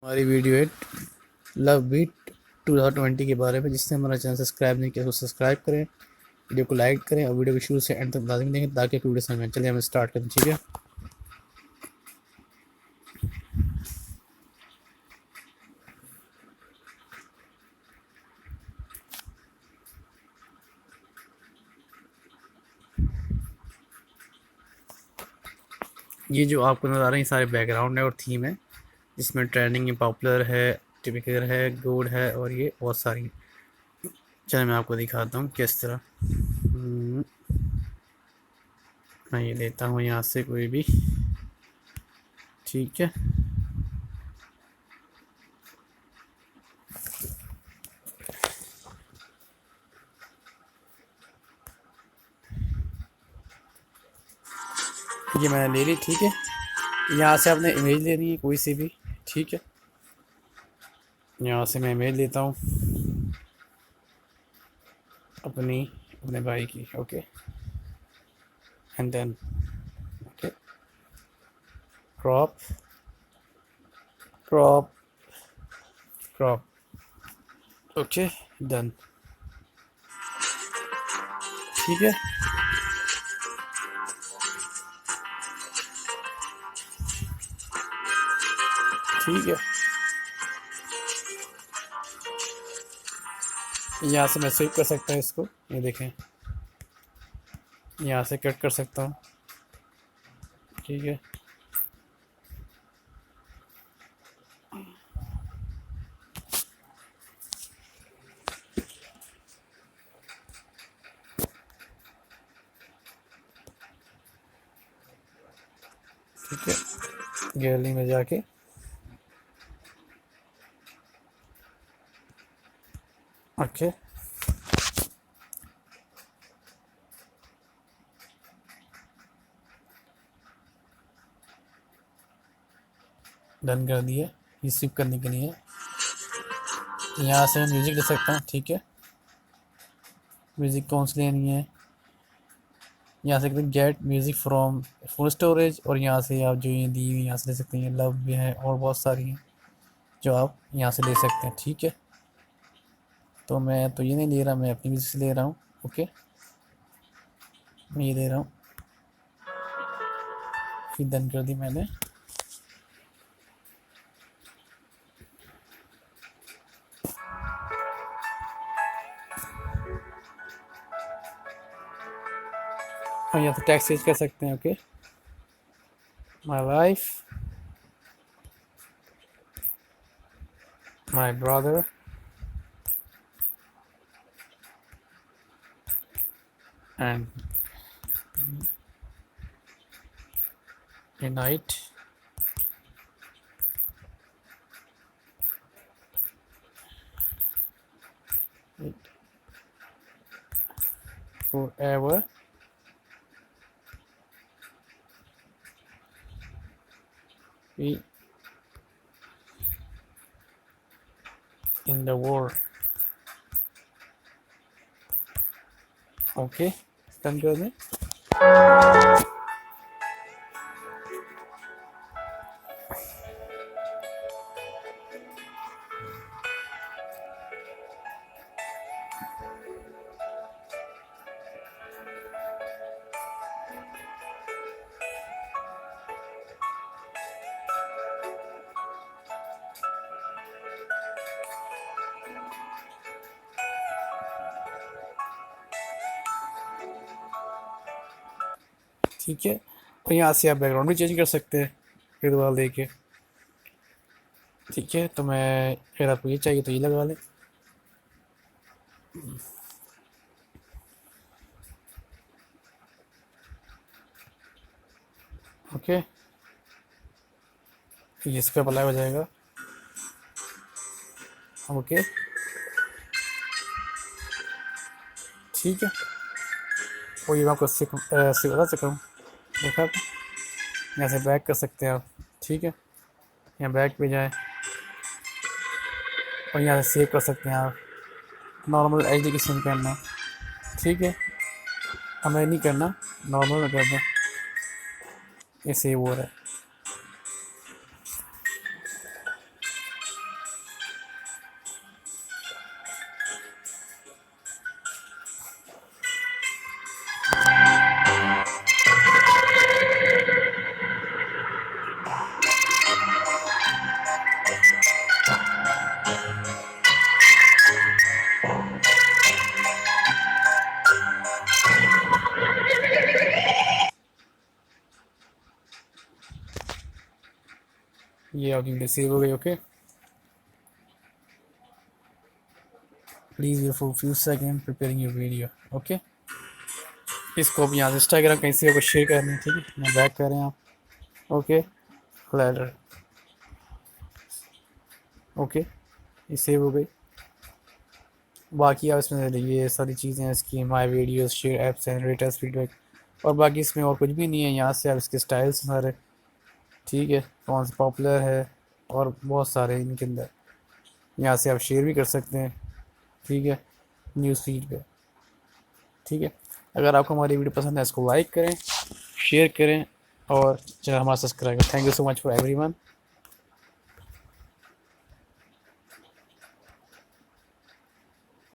हमारी वीडियो है love beat 2020 के बारे में। जिसने हमारा चैनल सब्सक्राइब नहीं किया तो सब्सक्राइब करें, वीडियो को लाइक करें और वीडियो को शुरू से एंड तक लाजमी देखें ताकि वीडियो समझ में। चलिए हम स्टार्ट करें। ठीक है, ये जो आपको नज़र आ रहे हैं सारे बैकग्राउंड है और थीम है, जिसमें ट्रेंडिंग है, पॉपुलर है, टिपिकल है, गुड है और ये बहुत सारी। चलिए मैं आपको दिखाता हूँ किस तरह। मैं ये लेता हूँ यहाँ से कोई भी। ठीक है, ये मैंने ले ली। ठीक है, यहाँ से आपने इमेज लेनी है कोई सी भी। ठीक है, यहाँ से मैं इमेज लेता हूँ अपनी अपने भाई की। Okay, and then okay, crop crop crop. Okay, done. ठीक है, ठीक है, यहाँ से मैं स्विप कर सकता हूँ इसको। ये देखें, यहाँ से कट कर सकता हूँ। ठीक है, ठीक है, गैलरी में जाके ओके, डन कर दिए। ये स्विप करने के लिए यहाँ से मैं म्यूज़िक ले सकता हूँ। ठीक है, म्यूज़िक कौन सी लेनी है, यहाँ से get music from full storage, और यहाँ से आप जो ये दी हुई यहाँ से ले सकते हैं। लव भी है और बहुत सारी हैं जो आप यहाँ से ले सकते हैं। ठीक है, तो मैं तो ये नहीं ले रहा, मैं अपनी म्यूज़िक से ले रहा हूँ। ओके, मैं ये ले रहा हूँ। फिर डन कर दी मैंने। और यहाँ से टैक्स चेंज कर सकते हैं। Okay, my wife, my brother, and night forever be in the world। Okay, done कर दें। ठीक है, और यहाँ से आप बैकग्राउंड भी चेंज कर सकते हैं फिर दोबारा लेके। ठीक है, तो मैं अगर आपको ये चाहिए तो ये लगा लें। ओके, ये इसका अप्लाई हो जाएगा। ओके, ठीक है, और ये मैं आपको बता सका हूँ। देखा आप, यहाँ से बैक कर सकते हैं आप। ठीक है, यहाँ बैक पे जाए और यहाँ से सेव कर सकते हैं आप। नॉर्मल एच की सिम करना। ठीक है, हमें नहीं करना, नॉर्मल में कर दें। ये सेव हो रहा है। ये आपकी वीडियो सेव हो गई। Okay, please wait for few second preparing your video. Okay, इसको अब यहाँ से इंस्टाग्राम कहीं से आपको शेयर करनी है, ठीक है। मैं बैक कर रहे हैं आप। Okay, later. ओके, ये सेव हो गई। बाकी आप इसमें ये सारी चीज़ें हैं इसकी, my videos, share apps and retest feedback, और बाकी इसमें और कुछ भी नहीं है। यहाँ से आप इसके स्टाइल्स सारे, ठीक है, कौन सा पॉपुलर है और बहुत सारे इनके अंदर। यहाँ से आप शेयर भी कर सकते हैं, ठीक है, न्यूज़ फीड पे। ठीक है, अगर आपको हमारी वीडियो पसंद है इसको लाइक करें, शेयर करें और चैनल हमारा सब्सक्राइब करें। Thank you so much for everyone.